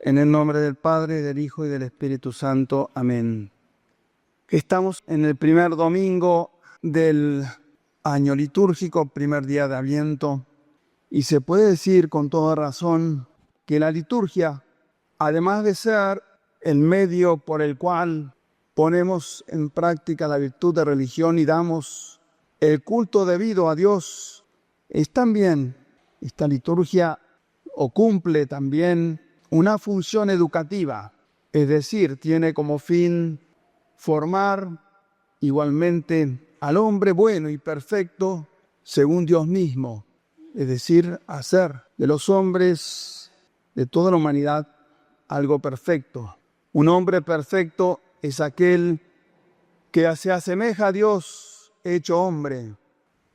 En el nombre del Padre, del Hijo y del Espíritu Santo. Amén. Estamos en el primer domingo del año litúrgico, primer día de Adviento, y se puede decir con toda razón que la liturgia, además de ser el medio por el cual ponemos en práctica la virtud de religión y damos el culto debido a Dios, es también, esta liturgia o cumple también una función educativa, es decir, tiene como fin formar igualmente al hombre bueno y perfecto según Dios mismo, es decir, hacer de los hombres, de toda la humanidad, algo perfecto. Un hombre perfecto es aquel que se asemeja a Dios hecho hombre,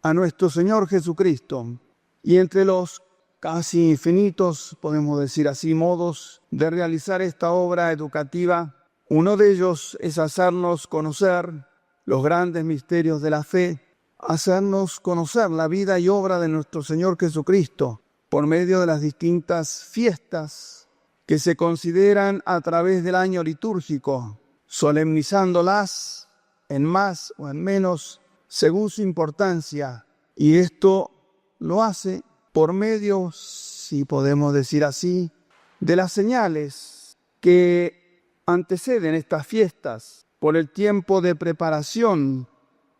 a nuestro Señor Jesucristo. Y entre los casi infinitos, podemos decir así, modos de realizar esta obra educativa, uno de ellos es hacernos conocer los grandes misterios de la fe, hacernos conocer la vida y obra de nuestro Señor Jesucristo por medio de las distintas fiestas que se consideran a través del año litúrgico, solemnizándolas en más o en menos según su importancia. Y esto lo hace por medio, si podemos decir así, de las señales que anteceden estas fiestas, por el tiempo de preparación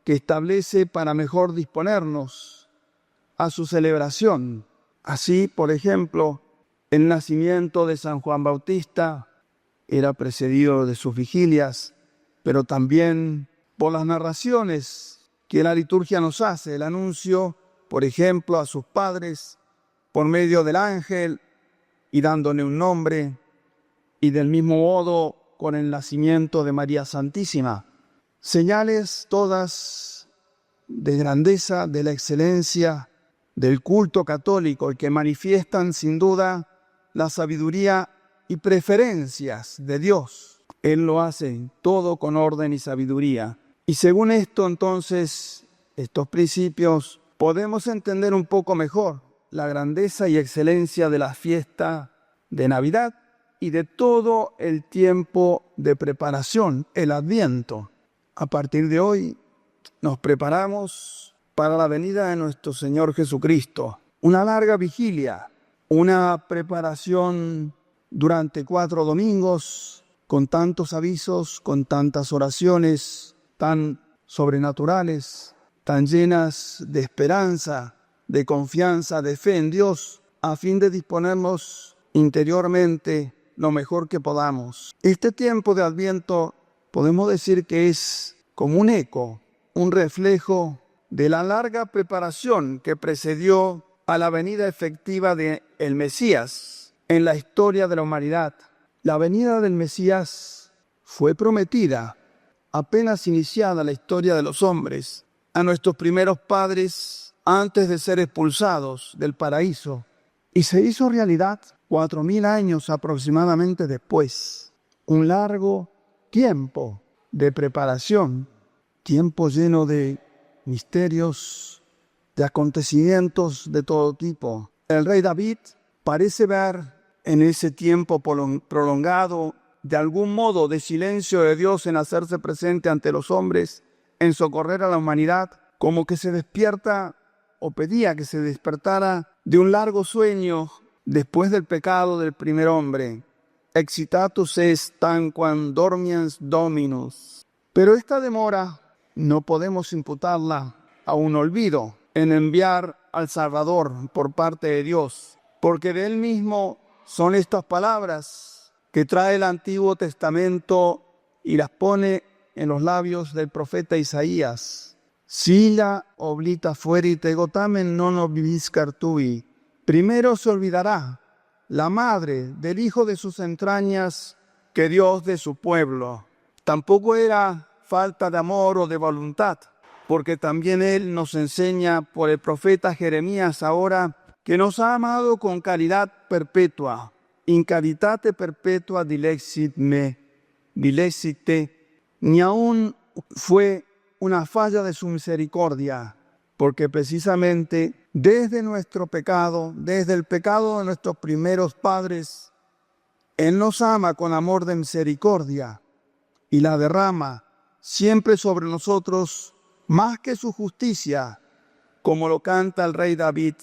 que establece para mejor disponernos a su celebración. Así, por ejemplo, el nacimiento de San Juan Bautista era precedido de sus vigilias, pero también por las narraciones que la liturgia nos hace, el anuncio, por ejemplo, a sus padres por medio del ángel y dándole un nombre, y del mismo modo con el nacimiento de María Santísima. Señales todas de grandeza, de la excelencia del culto católico y que manifiestan sin duda la sabiduría y preferencias de Dios. Él lo hace todo con orden y sabiduría. Y según esto, entonces, estos principios, podemos entender un poco mejor la grandeza y excelencia de la fiesta de Navidad y de todo el tiempo de preparación, el Adviento. A partir de hoy nos preparamos para la venida de nuestro Señor Jesucristo. Una larga vigilia, una preparación durante 4 domingos, con tantos avisos, con tantas oraciones tan sobrenaturales, tan llenas de esperanza, de confianza, de fe en Dios, a fin de disponernos interiormente lo mejor que podamos. Este tiempo de Adviento podemos decir que es como un eco, un reflejo de la larga preparación que precedió a la venida efectiva del Mesías en la historia de la humanidad. La venida del Mesías fue prometida apenas iniciada la historia de los hombres a nuestros primeros padres antes de ser expulsados del paraíso, y se hizo realidad 4000 años aproximadamente después. Un largo tiempo de preparación, tiempo lleno de misterios, de acontecimientos de todo tipo. El rey David parece ver en ese tiempo prolongado, de algún modo de silencio de Dios en hacerse presente ante los hombres, en socorrer a la humanidad, como que se despierta o pedía que se despertara de un largo sueño después del pecado del primer hombre. Excitatus est tanquam dormiens dominus. Pero esta demora no podemos imputarla a un olvido en enviar al Salvador por parte de Dios, porque de Él mismo son estas palabras que trae el Antiguo Testamento y las pone en los labios del profeta Isaías. Silla oblita fuerit egotamen non obliviscar tui. Primero se olvidará la madre del hijo de sus entrañas que Dios de su pueblo. Tampoco era falta de amor o de voluntad, porque también Él nos enseña por el profeta Jeremías ahora que nos ha amado con caridad perpetua. In caritate perpetua dilexit me, dilexite, ni aún fue una falla de su misericordia, porque precisamente desde nuestro pecado, desde el pecado de nuestros primeros padres, Él nos ama con amor de misericordia y la derrama siempre sobre nosotros más que su justicia, como lo canta el rey David.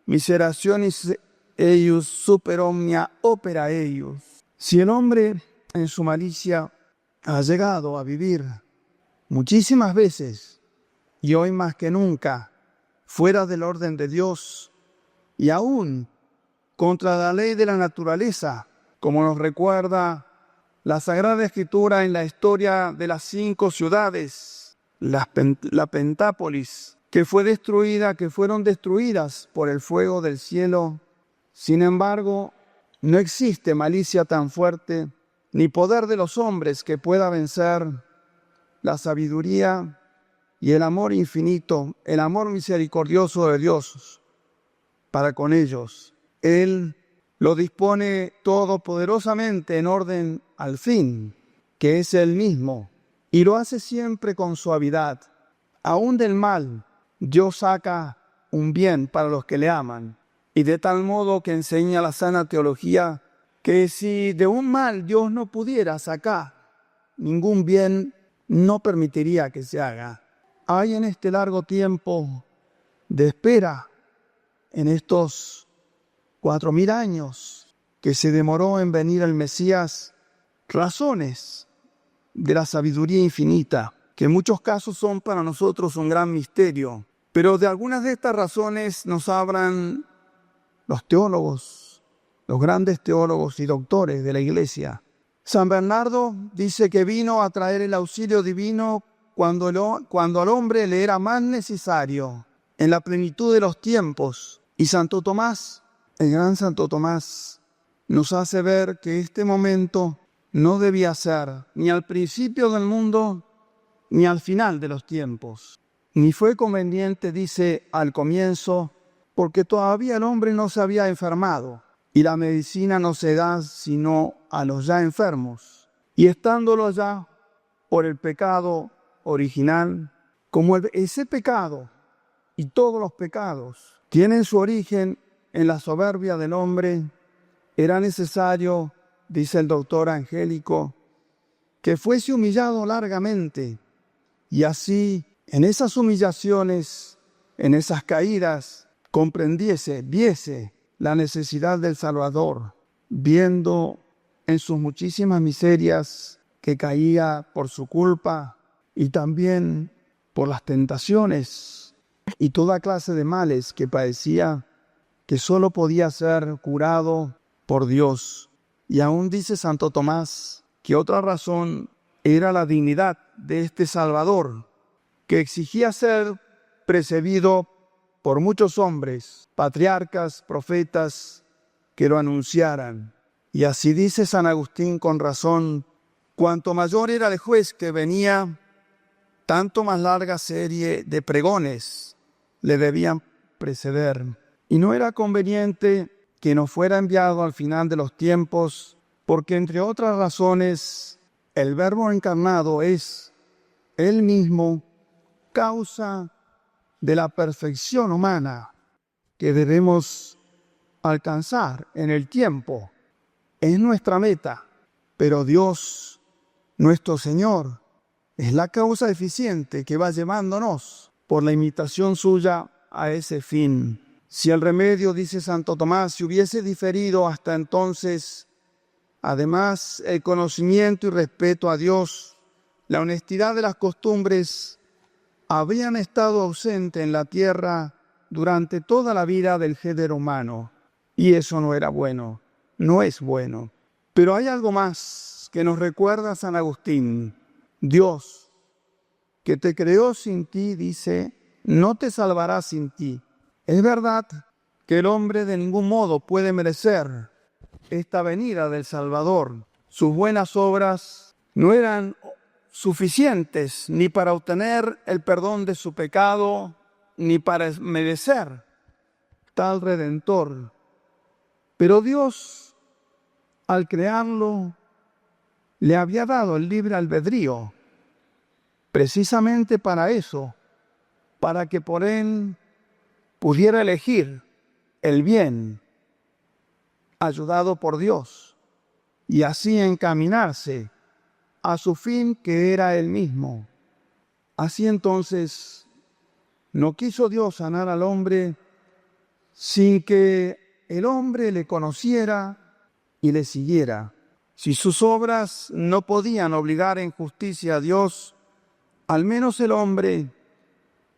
Miserationis eius super omnia opera eius. Si el hombre en su malicia ha llegado a vivir muchísimas veces y hoy más que nunca fuera del orden de Dios y aún contra la ley de la naturaleza, como nos recuerda la Sagrada Escritura en la historia de las 5 ciudades, la Pentápolis, que fueron destruidas por el fuego del cielo. Sin embargo, no existe malicia tan fuerte, ni poder de los hombres que pueda vencer la sabiduría y el amor infinito, el amor misericordioso de Dios para con ellos. Él lo dispone todopoderosamente en orden al fin, que es Él mismo, y lo hace siempre con suavidad. Aún del mal, Dios saca un bien para los que le aman, y de tal modo que enseña la sana teología que si de un mal Dios no pudiera sacar ningún bien, no permitiría que se haga. Hay en este largo tiempo de espera, en estos 4000 años que se demoró en venir el Mesías, razones de la sabiduría infinita, que en muchos casos son para nosotros un gran misterio. Pero de algunas de estas razones nos hablan los teólogos, los grandes teólogos y doctores de la Iglesia. San Bernardo dice que vino a traer el auxilio divino cuando al hombre le era más necesario, en la plenitud de los tiempos. Y Santo Tomás, el gran Santo Tomás, nos hace ver que este momento no debía ser ni al principio del mundo ni al final de los tiempos. Ni fue conveniente, dice, al comienzo, porque todavía el hombre no se había enfermado y la medicina no se da sino a los ya enfermos. Y estándolo ya por el pecado original, como ese pecado y todos los pecados tienen su origen en la soberbia del hombre, era necesario, dice el doctor Angélico, que fuese humillado largamente y así en esas humillaciones, en esas caídas, viese la necesidad del Salvador, viendo en sus muchísimas miserias que caía por su culpa y también por las tentaciones y toda clase de males que padecía, que solo podía ser curado por Dios. Y aún dice Santo Tomás que otra razón era la dignidad de este Salvador, que exigía ser precebido por muchos hombres, patriarcas, profetas, que lo anunciaran. Y así dice San Agustín con razón: cuanto mayor era el juez que venía, tanto más larga serie de pregones le debían preceder. Y no era conveniente que no fuera enviado al final de los tiempos, porque entre otras razones, el Verbo encarnado es Él mismo causa de la perfección humana que debemos alcanzar en el tiempo. Es nuestra meta, pero Dios, nuestro Señor, es la causa eficiente que va llevándonos por la imitación suya a ese fin. Si el remedio, dice Santo Tomás, se hubiese diferido hasta entonces, además el conocimiento y respeto a Dios, la honestidad de las costumbres, habrían estado ausentes en la tierra durante toda la vida del género humano. Y eso no era bueno, no es bueno. Pero hay algo más que nos recuerda San Agustín. Dios, que te creó sin ti, dice, no te salvará sin ti. Es verdad que el hombre de ningún modo puede merecer esta venida del Salvador. Sus buenas obras no eran suficientes ni para obtener el perdón de su pecado, ni para merecer tal Redentor. Pero Dios, al crearlo, le había dado el libre albedrío, precisamente para eso, para que por él pudiera elegir el bien, ayudado por Dios. y así encaminarse a su fin, que era Él mismo. Así entonces, no quiso Dios sanar al hombre sin que el hombre le conociera y le siguiera. Si sus obras no podían obligar en justicia a Dios, al menos el hombre,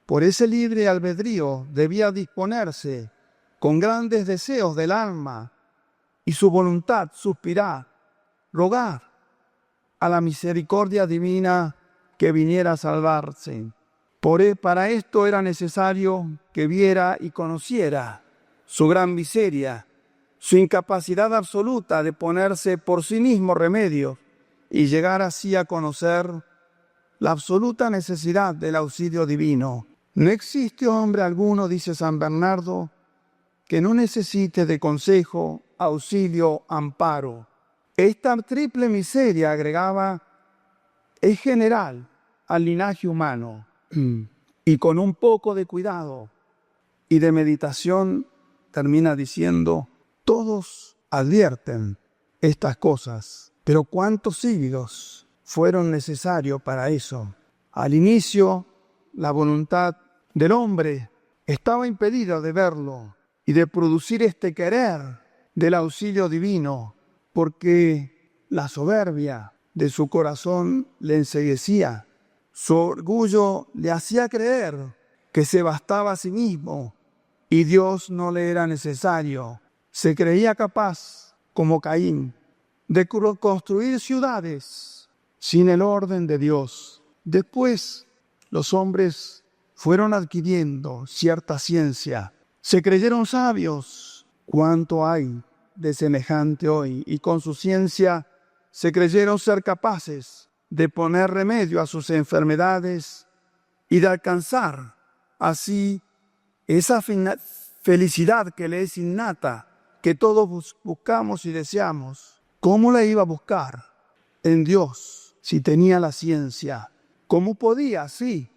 por ese libre albedrío, debía disponerse con grandes deseos del alma y su voluntad suspirar, rogar a la misericordia divina que viniera a salvarse. Para esto era necesario que viera y conociera su gran miseria, su incapacidad absoluta de ponerse por sí mismo remedio y llegar así a conocer la absoluta necesidad del auxilio divino. No existe hombre alguno, dice San Bernardo, que no necesite de consejo, auxilio, amparo. Esta triple miseria, agregaba, es general al linaje humano, y con un poco de cuidado y de meditación, termina diciendo, todos advierten estas cosas, pero ¿cuántos siglos fueron necesarios para eso? Al inicio, la voluntad del hombre estaba impedida de verlo y de producir este querer del auxilio divino, porque la soberbia de su corazón le enceguecía. Su orgullo le hacía creer que se bastaba a sí mismo y Dios no le era necesario. Se creía capaz, como Caín, de construir ciudades sin el orden de Dios. Después, los hombres fueron adquiriendo cierta ciencia. Se creyeron sabios. ¿Cuánto hay de semejante hoy? Y con su ciencia se creyeron ser capaces de poner remedio a sus enfermedades y de alcanzar así esa felicidad que le es innata, que todos buscamos y deseamos. ¿Cómo la iba a buscar? En Dios, si tenía la ciencia. ¿Cómo podía, sí,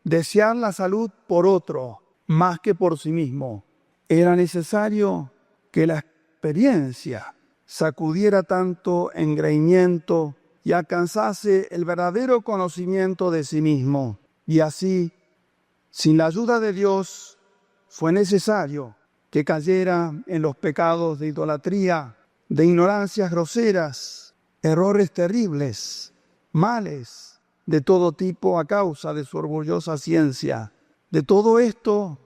desear la salud por otro más que por sí mismo? Era necesario que la experiencia sacudiera tanto engreimiento y alcanzase el verdadero conocimiento de sí mismo. Y así, sin la ayuda de Dios, fue necesario que cayera en los pecados de idolatría, de ignorancias groseras, errores terribles, males de todo tipo a causa de su orgullosa ciencia. De todo esto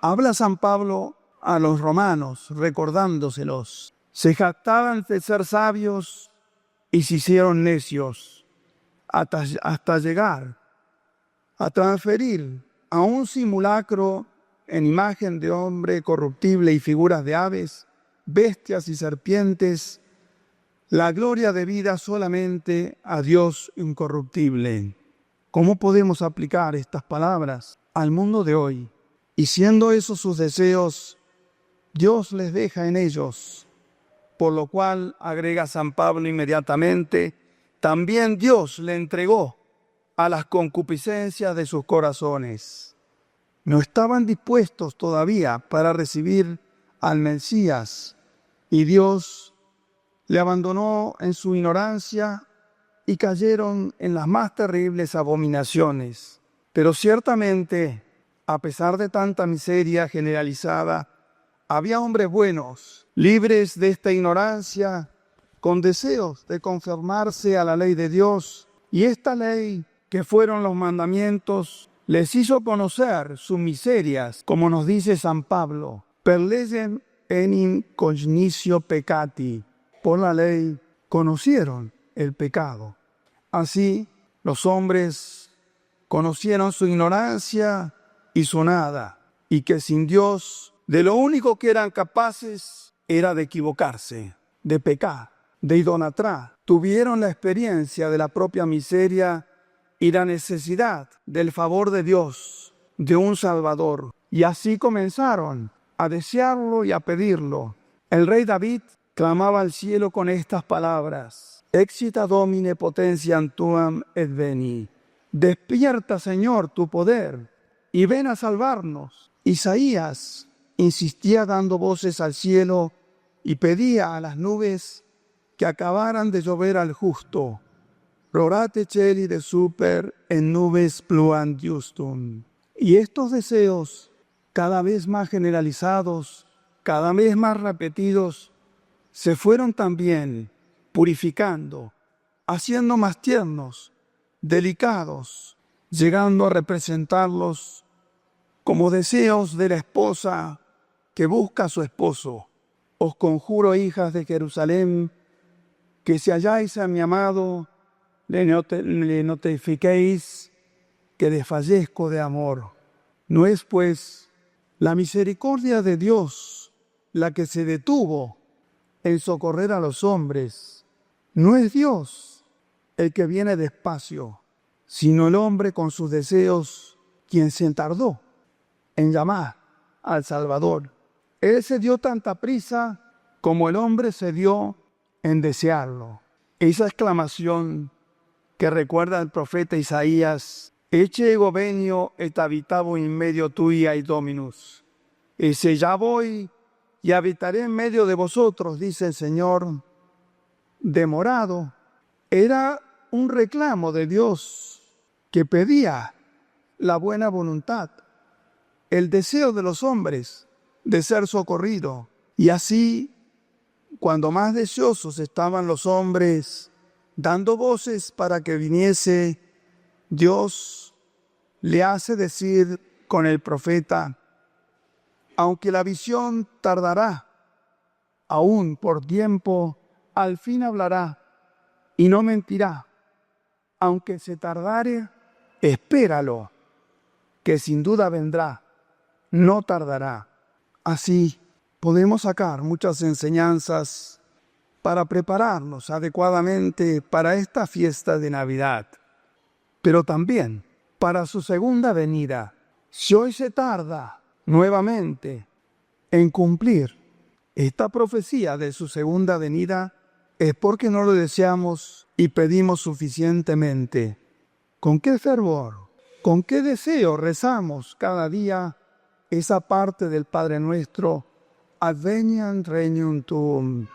habla San Pablo a los romanos, recordándoselos. Se jactaban de ser sabios y se hicieron necios, hasta llegar a transferir a un simulacro en imagen de hombre corruptible y figuras de aves, bestias y serpientes, la gloria debida solamente a Dios incorruptible. ¿Cómo podemos aplicar estas palabras al mundo de hoy? Y siendo esos sus deseos, Dios les deja en ellos, por lo cual, agrega San Pablo inmediatamente, también Dios le entregó a las concupiscencias de sus corazones. No estaban dispuestos todavía para recibir al Mesías, y Dios le abandonó en su ignorancia y cayeron en las más terribles abominaciones. Pero ciertamente, a pesar de tanta miseria generalizada, había hombres buenos, libres de esta ignorancia, con deseos de conformarse a la ley de Dios, y esta ley, que fueron los mandamientos, les hizo conocer sus miserias, como nos dice San Pablo, per legem enim cognicio peccati. Por la ley conocieron el pecado. Así, los hombres conocieron su ignorancia y su nada, y que sin Dios, de lo único que eran capaces era de equivocarse, de pecar, de idolatrar. Tuvieron la experiencia de la propia miseria y la necesidad del favor de Dios, de un Salvador. Y así comenzaron a desearlo y a pedirlo. El rey David clamaba al cielo con estas palabras: Exita Domine potentiam tuam et veni. Despierta, Señor, tu poder y ven a salvarnos. Isaías insistía dando voces al cielo y pedía a las nubes que acabaran de llover al justo. Rorate celi de super en nubes pluant justum. Y estos deseos, cada vez más generalizados, cada vez más repetidos, se fueron también purificando, haciendo más tiernos, delicados, llegando a representarlos como deseos de la esposa que busca a su esposo. Os conjuro, hijas de Jerusalén, que si halláis a mi amado, le notifiquéis que desfallezco de amor. No es, pues, la misericordia de Dios la que se detuvo en socorrer a los hombres. No es Dios el que viene despacio, sino el hombre con sus deseos, quien se tardó en llamar al Salvador. Él se dio tanta prisa como el hombre se dio en desearlo. Esa exclamación que recuerda al profeta Isaías: Ecce ego venio et habitabo in medio tuiae Dominus. Ese ya voy y habitaré en medio de vosotros, dice el Señor. Demorado, era un reclamo de Dios que pedía la buena voluntad, el deseo de los hombres de ser socorrido. Y así, cuando más deseosos estaban los hombres, dando voces para que viniese, Dios le hace decir con el profeta: aunque la visión tardará, aún por tiempo, al fin hablará y no mentirá. Aunque se tardare, espéralo, que sin duda vendrá, no tardará. Así podemos sacar muchas enseñanzas para prepararnos adecuadamente para esta fiesta de Navidad, pero también para su segunda venida. Si hoy se tarda nuevamente en cumplir esta profecía de su segunda venida, es porque no lo deseamos y pedimos suficientemente. ¿Con qué fervor, con qué deseo rezamos cada día esa parte del Padre Nuestro? Adveniat regnum tuum.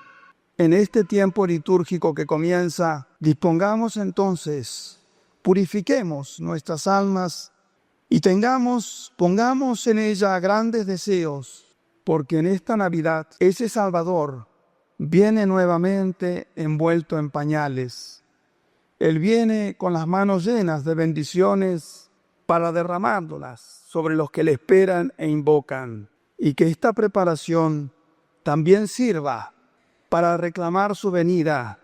En este tiempo litúrgico que comienza, dispongamos entonces, purifiquemos nuestras almas y pongamos en ella grandes deseos, porque en esta Navidad ese Salvador viene nuevamente envuelto en pañales. Él viene con las manos llenas de bendiciones para derramárnoslas sobre los que le esperan e invocan, y que esta preparación también sirva para reclamar su venida,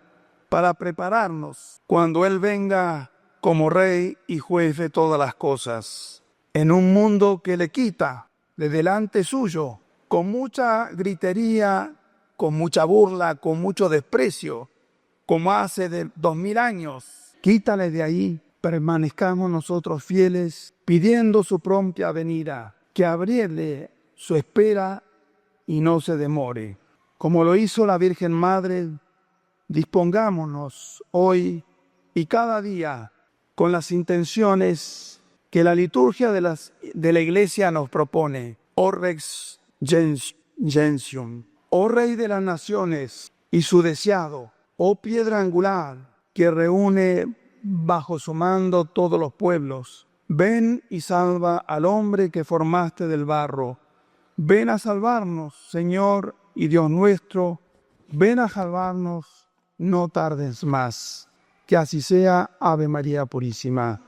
para prepararnos cuando Él venga como Rey y Juez de todas las cosas. En un mundo que le quita de delante suyo, con mucha gritería, con mucha burla, con mucho desprecio, como hace de 2000 años. Quítale de ahí, permanezcamos nosotros fieles, pidiendo su pronta venida, que abriere su espera y no se demore. Como lo hizo la Virgen Madre, dispongámonos hoy y cada día con las intenciones que la liturgia de la Iglesia nos propone. O Rex Gentium, oh Rey de las naciones y su deseado, oh piedra angular que reúne bajo su mando todos los pueblos, ven y salva al hombre que formaste del barro. Ven a salvarnos, Señor y Dios nuestro, ven a salvarnos, no tardes más. Que así sea. Ave María Purísima.